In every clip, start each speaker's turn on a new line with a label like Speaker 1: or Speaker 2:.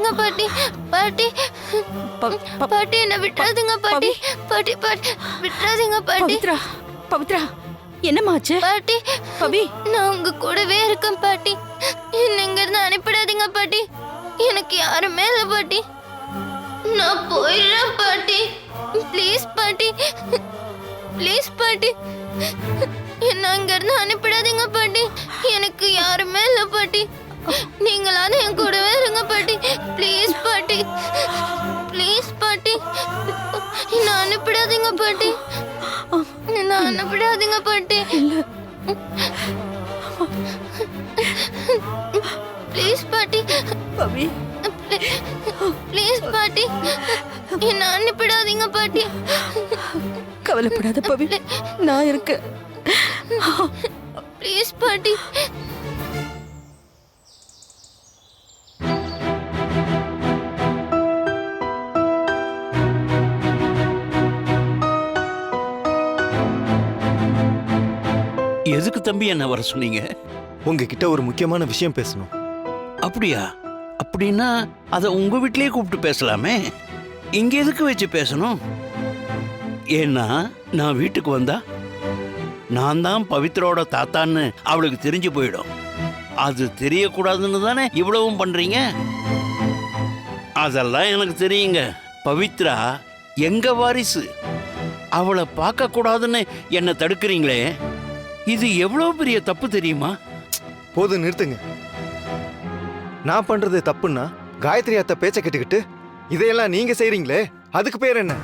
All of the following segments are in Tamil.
Speaker 1: விட்டுறாதீங்க பாட்டி. பாட்டி பாட்டி என்ன விட்டுறாதீங்க பாட்டி. பாட்டி பாட்டி விட்டுறாதீங்க பாட்டி.
Speaker 2: பவித்ரா, பவித்ரா, என்னமாச்சு?
Speaker 1: பாட்டி
Speaker 2: பவி,
Speaker 1: நான் உங்க கூடவே இருக்கேன் பாட்டி. என்ன இங்க இருந்து அனுப்பிடாதீங்க பாட்டி. எனக்கு யாருமே இல்லை பாட்டி. நான் போயிடுறேன் பாட்டி. ப்ளீஸ் பாட்டி, ப்ளீஸ் பாட்டி, என்ன அங்க இருந்து அனுப்பிடாதீங்க பாட்டி. எனக்கு யாருமே இல்லை பாட்டி. நீங்களாவது என் கூடவே இருங்க பாட்டி. ப்ளீஸ் பாட்டி, ப்ளீஸ் பாட்டி, என்ன அனுப்பிடாதீங்க பாட்டி. என்ன அனுப்பிடாதீங்க பாட்டி. ப்ளீஸ் பாட்டி.
Speaker 2: பவி,
Speaker 1: ப்ளீஸ் பாட்டி, என்ன அனுப்பிடாதீங்க பாட்டி.
Speaker 2: கவலைப்படாத பவி, நான் இருக்கேன்.
Speaker 1: ப்ளீஸ் பாட்டி.
Speaker 3: எதுக்கு தம்பி என்ன வர சொன்னீங்க?
Speaker 4: உங்ககிட்ட ஒரு முக்கியமான விஷயம் பேசணும்.
Speaker 3: அப்படியா? அப்படின்னா அதை உங்க வீட்டிலேயே கூப்பிட்டு பேசலாமே. இங்க எதுக்கு வச்சு பேசணும்? ஏன்னா நான் வீட்டுக்கு வந்தா நான் தான் பவித்ரோட தாத்தான்னு அவளுக்கு தெரிஞ்சு போயிடும். அது தெரியக்கூடாதுன்னு தானே இவ்வளவும் பண்றீங்க. அதெல்லாம் எனக்கு தெரியுங்க. பவித்ரா எங்க வாரிசு. அவளை பார்க்க கூடாதுன்னு என்ன தடுக்கிறீங்களே, இது எவ்வளவு பெரிய தப்பு தெரியுமா?
Speaker 4: போது நிறுத்துங்க. நான் பண்றது தப்புன்னா காயத்ரி அத்தை பேச்ச கேட்டுக்கிட்டு இதையெல்லாம் நீங்க செய்றீங்களே, அதுக்கு பேர் என்ன?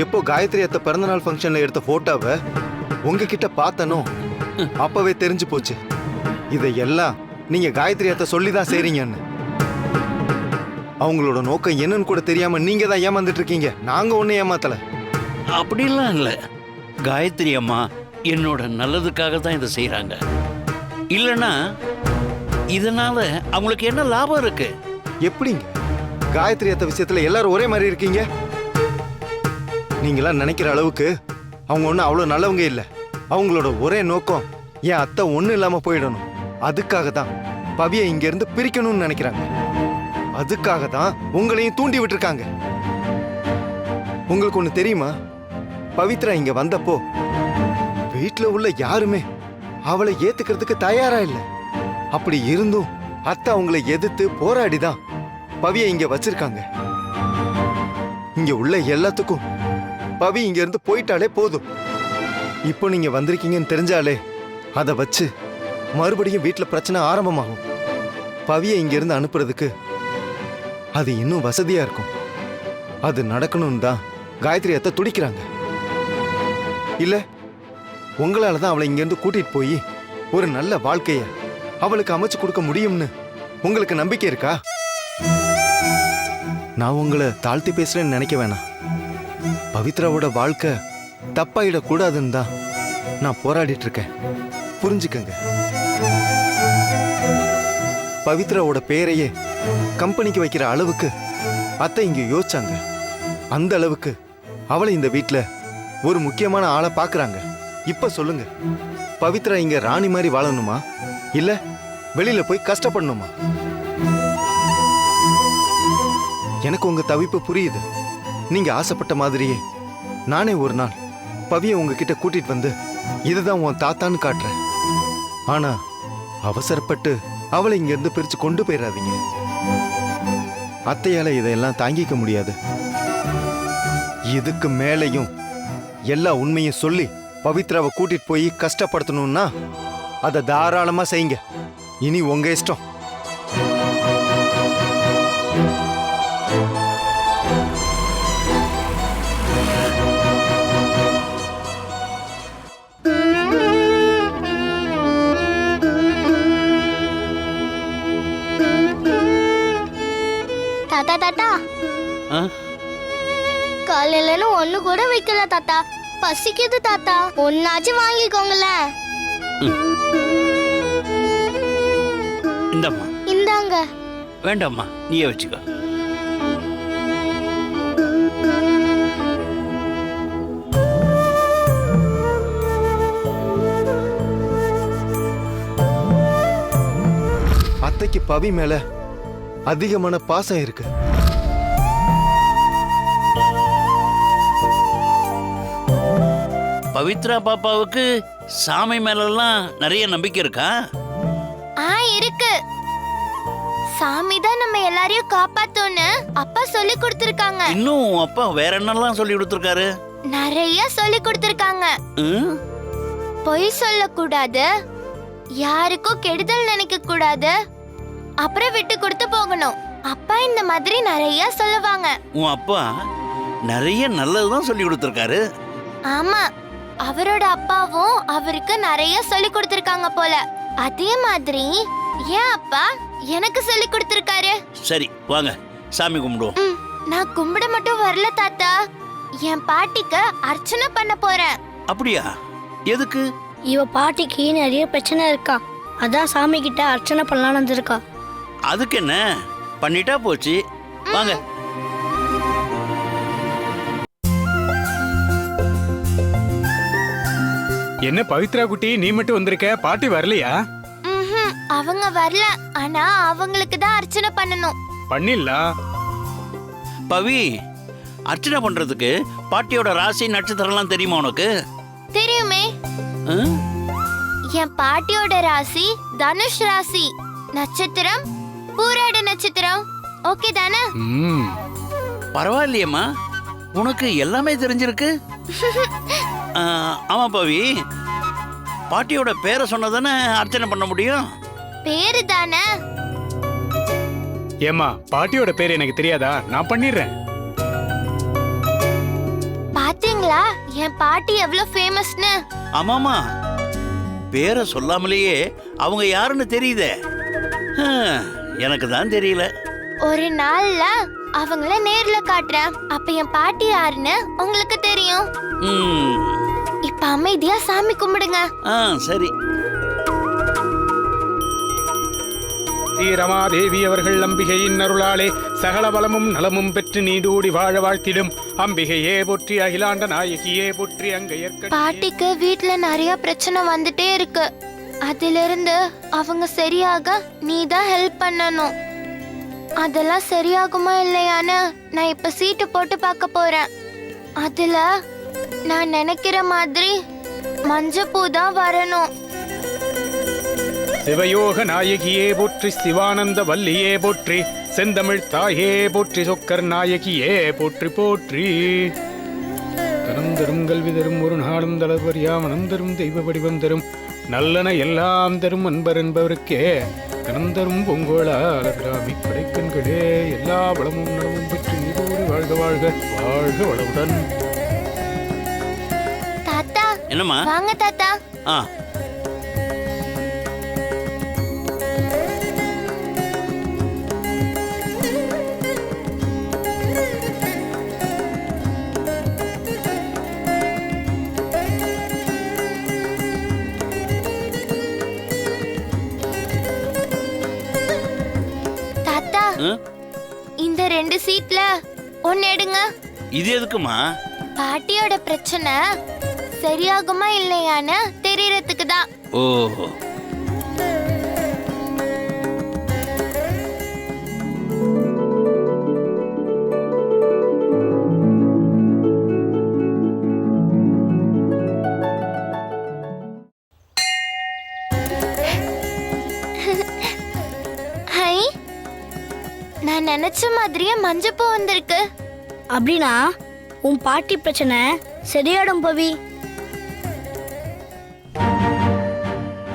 Speaker 4: எப்போ காயத்ரி அத்தை பிறந்தநாள் ஃபங்க்ஷன்ல எடுத்த போட்டோவை உங்ககிட்ட பார்த்தனோ அப்பவே தெரிஞ்சு போச்சு இதையெல்லாம் நீங்க காயத்ரி அத்தை சொல்லிதான் செய்றீங்கன்னு. அவங்களோட நோக்கம் என்னன்னு கூட தெரியாம நீங்க தான் ஏமாந்துட்டு இருக்கீங்க. நாங்க ஒண்ணு ஏமாத்தல.
Speaker 3: அப்படிலாம் இல்லை. காயத்ரி அம்மா என்னோட நல்லதுக்காக தான் இதை செய்யறாங்க. இல்லைன்னா இதனால அவங்களுக்கு என்ன லாபம் இருக்கு?
Speaker 4: எப்படிங்க காயத்ரி அத்தை விஷயத்துல எல்லாரும் ஒரே மாதிரி இருக்கீங்க? நீங்களாம் நினைக்கிற அளவுக்கு அவங்க ஒன்றும் அவ்வளோ நல்லவங்க இல்லை. அவங்களோட ஒரே நோக்கம் என் அத்தை ஒன்றும் இல்லாம போயிடணும். அதுக்காக தான் பவியை இங்க இருந்து பிரிக்கணும்னு நினைக்கிறாங்க. அதுக்காக தான் உங்களையும் தூண்டி விட்டுருக்காங்க. உங்களுக்கு ஒண்ணு தெரியுமா? பவித்ரா இங்க வந்தப்போ வீட்டுல உள்ள யாருமே அவளை ஏத்துக்கிறதுக்கு தயாரா இல்லை. அப்படி இருந்தும் அத்தை அவங்களை எதிர்த்து போராடிதான் பவியை இங்க வச்சிருக்காங்க. இங்க உள்ள எல்லாத்துக்கும் பவி இங்க இருந்து போயிட்டாலே போதும். இப்போ நீங்க வந்திருக்கீங்கன்னு தெரிஞ்சாலே அதை வச்சு மறுபடியும் வீட்டுல பிரச்சனை ஆரம்பமாகும். பவியை இங்க இருந்து அனுப்புறதுக்கு அது இன்னும் வசதியா இருக்கும். அது நடக்கணும்னு தான் காயத்ரி அத்தை துடிக்கிறாங்க. இல்ல உங்களால தான் அவளை இங்க இருந்து கூட்டிட்டு போய் ஒரு நல்ல வாழ்க்கைய அவளுக்கு அமைச்சு கொடுக்க முடியும்னு உங்களுக்கு நம்பிக்கை இருக்கா? நான் உங்களை தாழ்த்தி பேசுறேன்னு நினைக்க வேணாம். பவித்ராவோட வாழ்க்கை தப்பாயிடக்கூடாதுன்னு தான் நான் போராடிட்டு இருக்கேன். புரிஞ்சுக்கங்க. பவித்ராவோட பேரையே கம்பெனிக்கு வைக்கிற அளவுக்கு அத்தை இங்க யோசிச்சாங்க. அந்த அளவுக்கு அவளை இந்த வீட்டுல ஒரு முக்கியமான ஆளை பாக்குறாங்க. இப்ப சொல்லுங்க, பவித்ரா இங்க ராணி மாதிரி வாழணுமா இல்ல வெளியில போய் கஷ்டப்படணுமா? எனக்கு உங்க தவிப்பு புரியுது. நீங்க ஆசைப்பட்ட மாதிரியே நானே ஒரு நாள் பவியை உங்ககிட்ட கூட்டிட்டு வந்து இதுதான் உன் தாத்தான்னு காட்டுறேன். ஆனா அவசரப்பட்டு அவளை இங்க இருந்து பிரிச்சு கொண்டு போயிடாதீங்க. அத்தையால இதையெல்லாம் தாங்கிக்க முடியாது. இதுக்கு மேலையும் எல்லா உண்மையும் சொல்லி பவித்ராவை கூட்டிட்டு போய் கஷ்டப்படுத்தணும்னா அதை தாராளமா செய்யுங்க. இனி உங்க இஷ்டம்.
Speaker 1: தாத்தா தாத்தா, காலையிலன்னு ஒண்ணு கூட வைக்கல தாத்தா. பசிக்குது தாத்தா, ஒன்னாச்சும் வாங்கிக்கோங்களேன்.
Speaker 3: இந்தம்மா.
Speaker 1: இந்தாங்க.
Speaker 3: வேண்டாம்மா, நீயே வச்சுக்கோ.
Speaker 4: அத்தைக்கு பவி மேல அதிகமான பாசம் இருக்கு.
Speaker 3: பவித்ரா பாப்பாவுக்கு சாமி மேலெல்லாம் நிறைய நம்பிக்கை இருக்கா?
Speaker 1: இருக்கு. சாமி தான் நம்ம எல்லாரையும் காப்பாத்தோன்னு அப்பா சொல்லி கொடுத்திருக்காங்க.
Speaker 3: இன்னும் உன் அப்பா வேற என்னெல்லாம் சொல்லி கொடுத்துருக்காரு?
Speaker 1: நிறைய சொல்லி கொடுத்திருக்காங்க. பொய் சொல்லக்கூடாது, யாருக்கும் கெடுதல் நினைக்க கூடாது, அப்புறம் விட்டு கொடுத்து போகணும். அப்பா இந்த மாதிரி நிறைய சொல்லுவாங்க.
Speaker 3: உன் அப்பா நிறைய நல்லதுதான் சொல்லி கொடுத்துருக்காரு.
Speaker 1: ஆமா, அவரோட அப்பாவும் அவருக்கு நிறைய சொல்லி கொடுத்திருக்காங்க போல. அதே மாதிரி ஏன் அப்பா எனக்கு சொல்லி கொடுத்திருக்காரு.
Speaker 3: சரி வாங்க சாமி கும்பிடுவோம்.
Speaker 1: நான் கும்பிட மட்டும் வரல தாத்தா, என் பாட்டிக்கு அர்ச்சனை பண்ண போறேன்.
Speaker 3: அப்படியா? எதுக்கு?
Speaker 5: இவ பாட்டிக்கு நிறைய பிரச்சனை இருக்கா, அதான் சாமி கிட்ட அர்ச்சனை பண்ணலாம்னு வந்திருக்கா.
Speaker 3: அதுக்கு என்ன, பண்ணிட்டா போச்சு. வாங்க.
Speaker 6: என்ன பவித்ரா குட்டி, நீ மட்டும் வந்திருக்க, பாட்டி வரலையா?
Speaker 1: அவங்க வரல, ஆனா அவங்களுக்கு தான் அர்ச்சனை பண்ணணும்.
Speaker 6: பண்ணிடலாம்.
Speaker 3: பவி, அர்ச்சனை பண்றதுக்கு பாட்டியோட ராசி நட்சத்திரம்லாம் தெரியுமா உனக்கு?
Speaker 1: தெரியுமே. என் பாட்டியோட ராசி தனுஷ் ராசி, நட்சத்திரம் பூராட நட்சத்திரம். ஓகே தானே?
Speaker 3: பரவாயில்லையம்மா, உனக்கு எல்லாமே தெரிஞ்சிருக்கு. ஆமா பவி, பாட்டியோட பேரை சொன்னதானே அர்ச்சனை பண்ண முடியும்.
Speaker 1: பேரு தானே.
Speaker 6: ஏமா, பாட்டியோட பேர் எனக்கு தெரியாதா? நான் பண்ணிடுறேன்.
Speaker 1: பாத்தீங்களா என் பாட்டி எவ்வளவு ஃபேமஸ்னு?
Speaker 3: ஆமாமா, பேரை சொல்லாமலேயே அவங்க யாருன்னு தெரியுதே. எனக்கு தான் தெரியல.
Speaker 1: ஒரு நாள்ல அவங்கள நேர்ல காட்டுறேன், அப்ப என் பாட்டி யாருன்னு உங்களுக்கு தெரியும். இப்ப அமைதியா சாமி கும்பிடுங்க.
Speaker 3: சரி.
Speaker 6: ரமாதேவி அவர்கள் அம்பிகையின் அருளாலே சகல பலமும் நலமும் பெற்று நீடூடி வாழ வாழ்த்திடும். அம்பிகையே போற்றி, அகிலாண்ட நாயகியே போற்றி. அங்கையற்க
Speaker 1: பாட்டிக்கு வீட்ல நிறைய பிரச்சனை வந்துட்டே இருக்கு, அதிலிருந்து அவங்க சரியாக நீ தான் ஹெல்ப் பண்ணணும். அதெல்லாம் சரியாகுமா இல்லையான்னு நான் இப்ப சீட்டு போட்டு பார்க்க போறேன். அதுல நான் நினைக்கிற மாதிரி மஞ்சப்பூ தான் வரணும்.
Speaker 6: சிவயோக நாயகியே போற்றி, சிவானந்த வல்லியே போற்றி, செந்தமிழ் தாயே போற்றி, சொக்கர் நாயகியே போற்றி போற்றி. தனம் தரும் கல்வி தரும் ஒரு நாளும் தளபரியாமனம் தரும் தெய்வ வடிவம் தரும் நல்லன எல்லாம் தரும் அன்பர் என்பவருக்கே கனம் தரும் பொங்கோளால் கிராமி கடைக்கண்களே எல்லா வளமும் நலமும் பெற்று நீரோடு வாழ்க வாழ்க வாழ்க வளமுடன்.
Speaker 1: தாத்தா.
Speaker 3: என்னம்மா?
Speaker 1: வாங்க தாத்தா. இந்த 2 சீட்ல ஒன்னு எடுங்க.
Speaker 3: இது எதுக்குமா?
Speaker 1: பாட்டியோட பிரச்சனை சரியாகுமா இல்லையான்னு தெரியறதுக்கு தான்.
Speaker 3: ஓஹோ.
Speaker 1: நான் நினைச்ச மாதிரியே மஞ்சப்பூ வந்திருக்கு.
Speaker 5: அப்படின்னா உன் பாட்டி பிரச்சனை சரியாடும் பவி.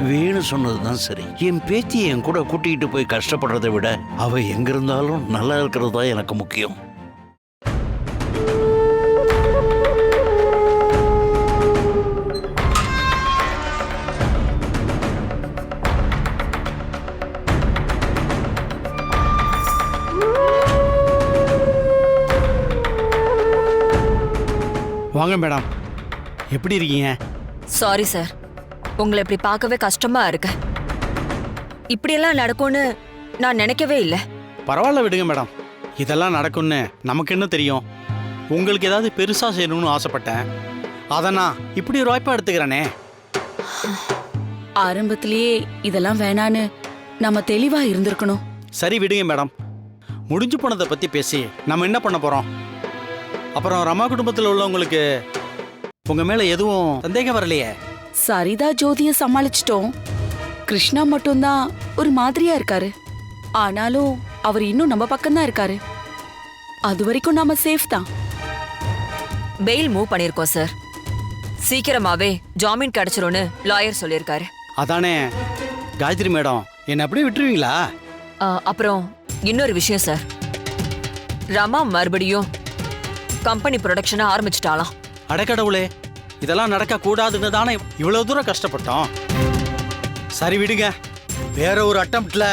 Speaker 3: வேணு சொன்னதுதான் சரி. என் பேத்தியை என் கூட கூட்டிகிட்டு போய் கஷ்டப்படுறதை விட அவ எங்க இருந்தாலும் நல்லா இருக்கிறது தான் எனக்கு முக்கியம்.
Speaker 7: வாங்க மேடம், எப்படி இருக்கீங்க?
Speaker 8: சாரி சார், உங்களை இப்படி பார்க்கவே கஷ்டமா இருக்கு. இப்படியெல்லாம் நடக்கும்னு நான் நினைக்கவே இல்லை.
Speaker 7: பரவாயில்ல விடுங்க மேடம், இதெல்லாம் நடக்கும்னு நமக்கு என்ன தெரியும். உங்களுக்கு ஏதாவது பெருசா செய்யணும்னு ஆசைப்பட்டேன், அதை நான் இப்படி ஒரு வாய்ப்பா எடுத்துக்கிறேனே.
Speaker 2: ஆரம்பத்திலேயே இதெல்லாம் வேணான்னு நம்ம தெளிவா இருந்திருக்கணும்.
Speaker 7: சரி விடுங்க மேடம், முடிஞ்சு போனதை பற்றி பேசி நம்ம என்ன பண்ண போகிறோம்? அப்புறம் ரமா குடும்பத்தில் உள்ளவங்களுக்கு உங்கள் மேலே எதுவும் சந்தேகம் வரலையே?
Speaker 2: சரிதா ஜோதிய சமாளிச்சிட்டோம். கிருஷ்ணா மட்டும்தான் ஒரு மாதிரியா இருக்காரு. ஆனாலும் அவர் இன்னும் நம்ம பக்கம்தான் இருக்காரு. அது வரைக்கும் நாம சேஃப் தான்.
Speaker 8: பெயில் மூவ் பண்ணிருக்கோம் சார். சீக்கிரமாவே ஜாமீன் கிடைச்சிரும்னு லாயர் சொல்லியிருக்காரு.
Speaker 7: அதானே காயத்ரி மேடம், என்னை அப்படியே விட்டுருவீங்களா?
Speaker 8: அப்புறம் இன்னொரு விஷயம் சார், ரமா மறுபடியும் கம்பெனி ப்ரொடக்ஷனை ஆரம்பிச்சிட்டாலாம்.
Speaker 7: அடக்கடவுளே, இதெல்லாம் நடக்க கூடாதுன்னு தானே இவ்வளவு தூரம் கஷ்டப்பட்டோம். சரி விடுங்க, வேற ஒரு அட்டம்ப்ட்ல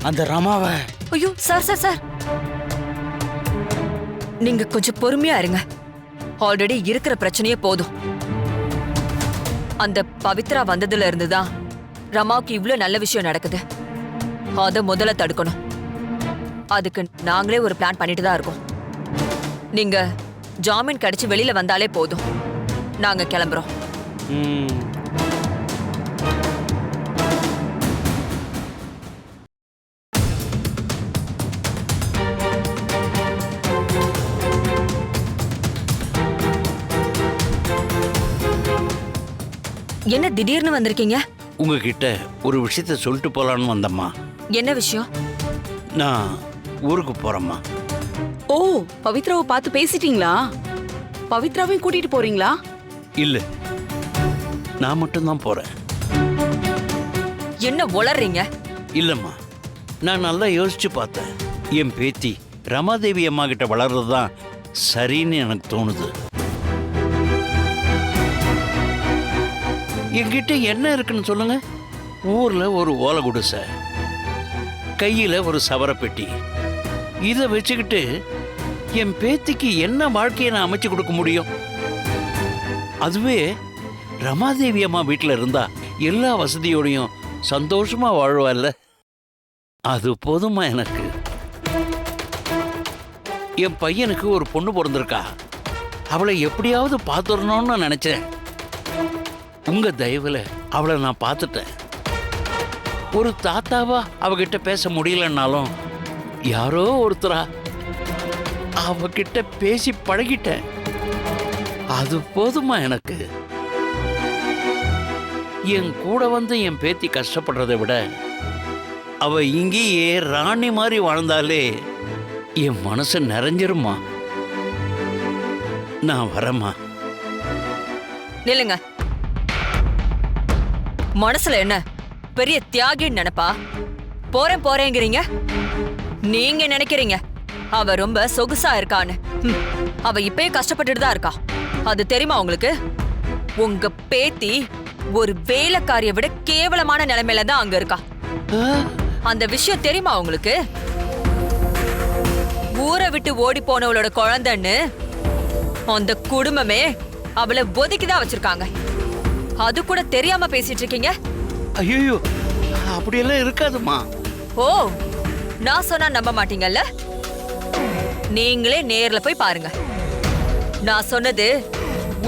Speaker 7: அந்த ரமாவை.
Speaker 8: ஐயோ சார் சார் சார், நீங்க கொஞ்சம் பொறுமையா இருங்க. ஆல்ரெடி இருக்கிற பிரச்சனையே போதும். அந்த பவித்ரா வந்ததுல இருந்துதான் ரமாவுக்கு இவ்ளோ நல்ல விஷயம் நடக்குது. அத முதல்ல தடுக்கணும். அதுக்கு நாங்களே ஒரு பிளான் பண்ணிட்டு தான் இருக்கோம். நீங்க ஜாமீன் கிடைச்சு வெளியில வந்தாலே போதும், நாங்க கிளம்புறோம். என்ன திடீர்னு வந்திருக்கீங்க?
Speaker 3: உங்ககிட்ட ஒரு விஷயத்த சொல்லிட்டு போலான்னு வந்தம்மா.
Speaker 8: என்ன விஷயம்?
Speaker 3: நான் ஊருக்கு போறேம்மா.
Speaker 2: ஓ, பவித்ராவை பார்த்து பேசிட்டீங்களா? பவித்ராவையும் கூட்டிட்டு போறீங்களா?
Speaker 3: இல்ல, நான் மட்டும்தான் போறேன்.
Speaker 8: என்ன உளறீங்க?
Speaker 3: இல்லம்மா, நான் நல்லா யோசிச்சு பார்த்தேன். என் பேத்தி ரமாதேவி அம்மா கிட்ட வளர்றதுதான் சரின்னு எனக்கு தோணுது. என்கிட்ட என்ன இருக்குன்னு சொல்லுங்க? ஊர்ல ஒரு ஓலை குடிசை, கையில ஒரு சவரப்பெட்டி. இதை வச்சுக்கிட்டு என் பேத்திக்கு என்ன வாழ்க்கையை நான் அமைச்சு கொடுக்க முடியும்? அதுவே ரமாதேவி அம்மா வீட்டில் இருந்தா எல்லா வசதியோடையும் சந்தோஷமா வாழ்வாள்ல, அது போதுமா எனக்கு. என் பையனுக்கு ஒரு பொண்ணு பிறந்திருக்கா, அவளை எப்படியாவது பார்த்துடணும்னு நினைச்சேன். உங்க தயவுல அவளை நான் பார்த்துட்டேன். ஒரு தாத்தாவா அவகிட்ட பேச முடியலன்னாலும் யாரோ ஒருத்தரா அவகிட்ட பேசி பழகிட்டேன். அது போதுமா எனக்கு. என் கூட வந்து என் பேத்தி கஷ்டப்படுறதை விட அவ இங்கேயே ராணி மாதிரி வாழ்ந்தாலே என் மனசு நிறைஞ்சிருமா. நான் வரேம்மா.
Speaker 8: நில்லுங்க. மனசுல என்ன பெரிய தியாகின்னு நினைப்பா? போறேன் போறேங்கிறீங்க. நீங்க நினைக்கிறீங்க அவ ரொம்ப சொகுசா இருக்கான்னு. அவ இப்பயே கஷ்டப்பட்டுட்டு தான் இருக்கா. அது தெரியுமா உங்களுக்கு? உங்க பேத்தி ஒரு வேலைக்காரிய விட கேவலமான நிலைமையில தான் அங்க இருக்கா. அந்த விஷயம் தெரியுமா உங்களுக்கு? ஊரை விட்டு ஓடி போனவளோட குழந்தைன்னு அந்த குடும்பமே அவளை ஒதுக்கிதான் வச்சிருக்காங்க. அது கூட தெரியாம பேசிட்டு இருக்கீங்க.
Speaker 3: ஐயோ, அப்படியெல்லாம் இருக்காதுமா.
Speaker 8: ஓ, நான் சொன்னா நம்ப மாட்டீங்கல்ல? நீங்களே நேர்ல போய் பாருங்க. நான் சொன்னது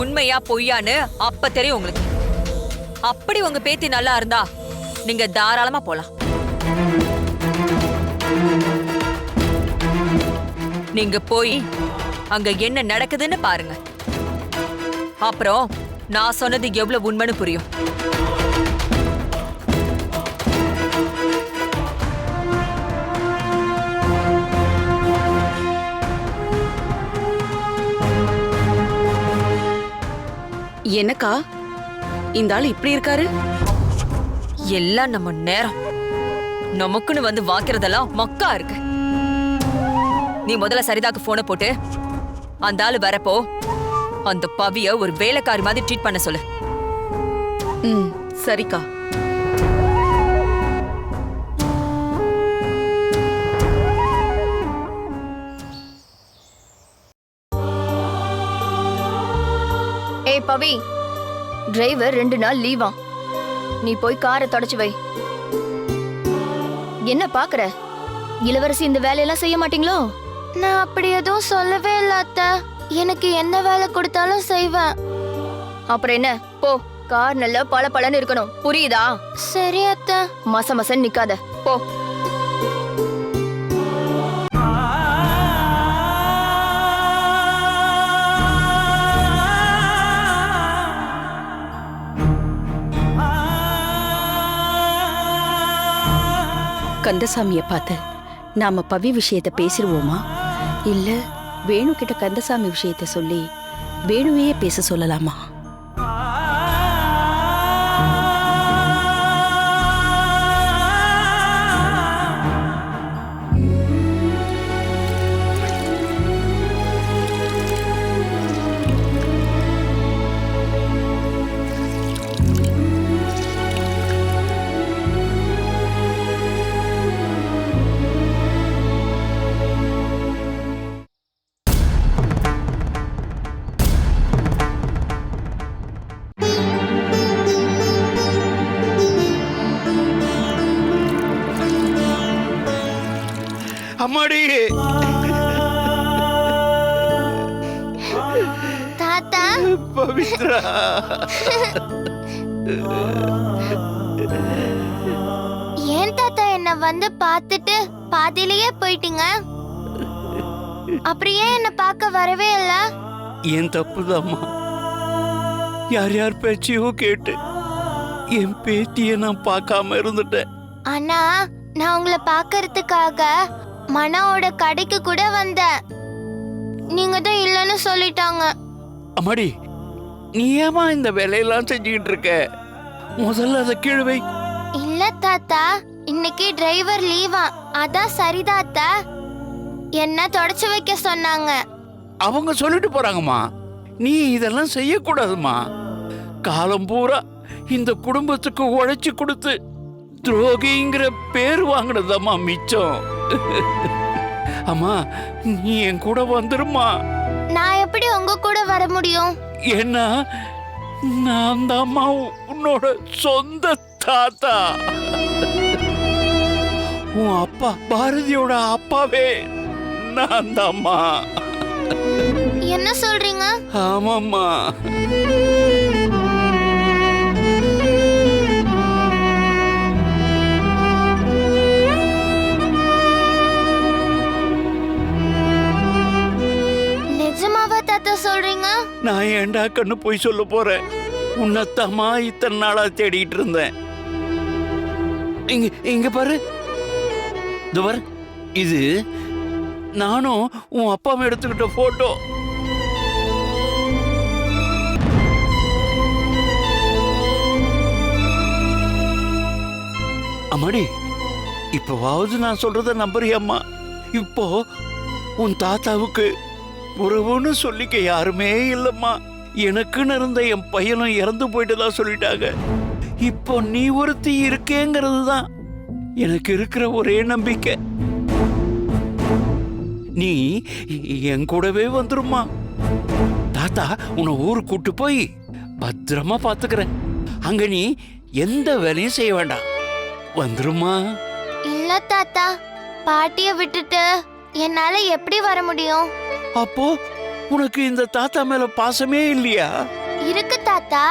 Speaker 8: உண்மையா பொய்யான்னு அப்ப தெரியும் உங்களுக்கு. அப்படி உங்க பேத்தி நல்லா இருந்தா நீங்க தாராளமா போலாம். நீங்க போய் அங்க என்ன நடக்குதுன்னு பாருங்க. அப்புறம் நான் சொன்னது எவ்வளவு உண்மைன்னு புரியும்.
Speaker 2: என்னக்கா இந்த ஆள் இப்படி இருக்காரு?
Speaker 8: எல்லாம் நம்ம நேரம். நமக்குன்னு வந்து வாக்குறதெல்லாம் மக்கா இருக்கு. நீ முதல்ல சரிதாக்கு போனை போட்டு அந்த ஆளு வரப்போ அந்த பவிய ஒரு வேலைக்காரி மாதிரி ட்ரீட் பண்ண சொல்லு.
Speaker 2: சரிக்கா.
Speaker 1: ஏய் பவி, டிரைவர் 2 நாள் லீவா. நீ போய் காரை தொடச்சு வை. என்ன பாக்குற? இளவரசி இந்த வேலையெல்லாம் செய்ய மாட்டீங்களோ? நான் அப்படி எதுவும் சொல்லவே இல்ல அத்தை. எனக்கு என்ன வேலை கொடுத்தாலும் செய்வேன். அப்புறம் என்ன, போ. கார் நல்லா பளபளன்னு இருக்கணும், புரியுதா? சரி அத்தை. மச மசன்னு நிக்காத போ.
Speaker 2: கந்தசாமிய பார்த்து நாம பவி விஷயத்த பேசிடுவோமா, இல்ல வேணு கிட்ட கந்தசாமி விஷயத்த சொல்லி வேணுவையே பேச சொல்லலாமா?
Speaker 3: அம்மாடி,
Speaker 1: தாத்தா
Speaker 3: பவித்ரா,
Speaker 1: ஏன் தாத்தா என்ன வந்து பார்த்துட்டு பாதியிலேயே போயிட்டீங்க? அப்படியே என்ன பார்க்க வரவே இல்ல?
Speaker 3: என் தப்புதாம்மா. யார் யார் பேச்சையோ கேட்டு என் பேத்திய நான் பார்க்காம இருந்துட்டேன்.
Speaker 1: அண்ணா, நான் உங்களை பார்க்கறதுக்காக மனாவோட கடைக்கு கூட வந்தேன். நீங்க தான் இல்லைன்னு சொல்லிட்டாங்க.
Speaker 3: அம்மாடி, நீ ஏமா இந்த வேலையெல்லாம் செஞ்சுக்கிட்டு இருக்க? முதல்ல அதை கீழே வை.
Speaker 1: இல்ல தாத்தா, இன்னைக்கு டிரைவர் லீவா, அதான் சரி தாத்தா. என்ன தொடச்சு வைக்க சொன்னாங்க.
Speaker 3: அவங்க சொல்லிட்டு போறாங்கம்மா, நீ இதெல்லாம் செய்யக்கூடாதுமா. காலம் பூரா இந்த குடும்பத்துக்கு உழைச்சு கொடுத்து துரோகிங்கிற பேர் வாங்கினதம்மா மிச்சம். அம்மா, நீ என் கூட வந்துருமா.
Speaker 1: நான் எப்படி உங்க கூட வர முடியும்?
Speaker 3: ஏன்னா நான் தாம்மா உன்னோட சொந்த தாத்தா. உன் அப்பா பாரதியோட அப்பாவே நான் தாம்மா.
Speaker 1: என்ன சொல்றீங்க?
Speaker 3: ஆமாம்மா.
Speaker 1: நிஜமாவா தாத்தா சொல்றீங்க?
Speaker 3: நான் ஏண்டா கண்ணு போய் சொல்ல போறேன்? உன்னத்தம்மா இத்தனை நாளா தேடிட்டு இருந்தேன். இங்க இங்க பாரு, இது பாரு, இது நானும் உன் அப்பாவும் எடுத்துக்கிட்ட போட்டோ. அம்மாடி, இப்பவாவது நான் சொல்றத நம்புறியம்மா? இப்போ உன் தாத்தாவுக்கு உறவுன்னு சொல்லிக்க யாருமே இல்லம்மா. எனக்குன்னு இருந்த என் பையனும் இறந்து போயிட்டுதான் சொல்லிட்டாங்க. இப்போ நீ ஒருத்தி இருக்கேங்கிறது தான் எனக்கு இருக்கிற ஒரே நம்பிக்கை. நீ என் கூடவே வந்துருமா. தாத்தா உன்னை ஊருக்கு கூட்டு போய் பத்திரமா பாத்துக்கிறேன். அங்க நீ எந்த வேலையும் செய்ய வேண்டாம். வந்துருமா.
Speaker 1: இல்ல தாத்தா, பாட்டிய விட்டுட்டு என்னால எப்படி வர முடியும்?
Speaker 3: அப்போ உனக்கு இந்த தாத்தா மேல பாசமே இல்லையா?
Speaker 1: இருக்கு தாத்தா.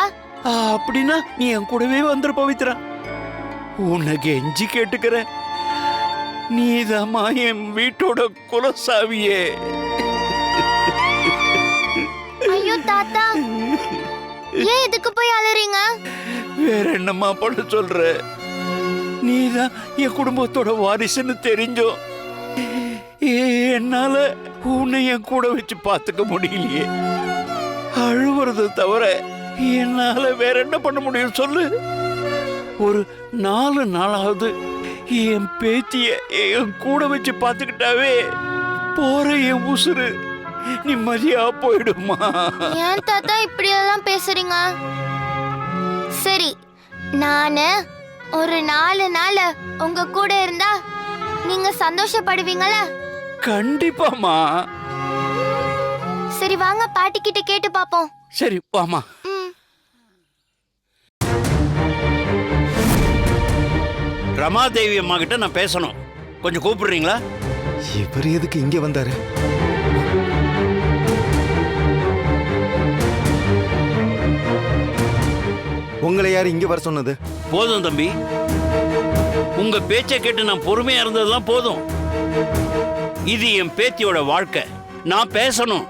Speaker 3: அப்படின்னா நீ என் கூடவே வந்துரு பவித்ரா. உனக்கு எஞ்சி கேட்டுக்கிற, நீதாம்மா என் வீட்டோட குலசாவியே.
Speaker 1: ஐயோ தாத்தா, ஏன் இதுக்கு போய் அலறீங்க?
Speaker 3: வேற என்னம்மா பண்ண சொல்ற? நீதான் என் குடும்பத்தோட வாரிசுன்னு தெரிஞ்சோம் என்னால உன்னை என் கூட வச்சு பார்த்துக்க முடியலையே. அழுவுறது தவிர என்னால வேற என்ன பண்ண முடியும் சொல்லு? ஒரு 4 நாளாவது என் பேத்திய என் கூட வச்சு பார்த்துக்கிட்டாவே போற என் உசுறு நிம்மதியா போயிடுமா.
Speaker 1: ஏன் தாத்தா இப்படி எல்லாம் பேசுறீங்க? சரி, நானு ஒரு 4 நாள் உங்க கூட இருந்தா நீங்க சந்தோஷப்படுவீங்களா?
Speaker 3: கண்டிப்பாமா.
Speaker 1: சரி வாங்க, பாட்டி கிட்ட கேட்டு பாப்போம்.
Speaker 3: சரி வாமா. ரமாதேவி அம்மா கிட்ட நான் பேசணும், கொஞ்சம் கூப்பிடுறீங்களா?
Speaker 4: இவர் எதுக்கு இங்க வந்தாரு? உங்களை யார் இங்க வர சொன்னது?
Speaker 3: போதும் தம்பி, உங்க பேச்சை கேட்டு நான் பொறுமையா இருந்ததுதான் போதும். இது என் பேத்தியோட வாழ்க்கை, நான் பேசணும்.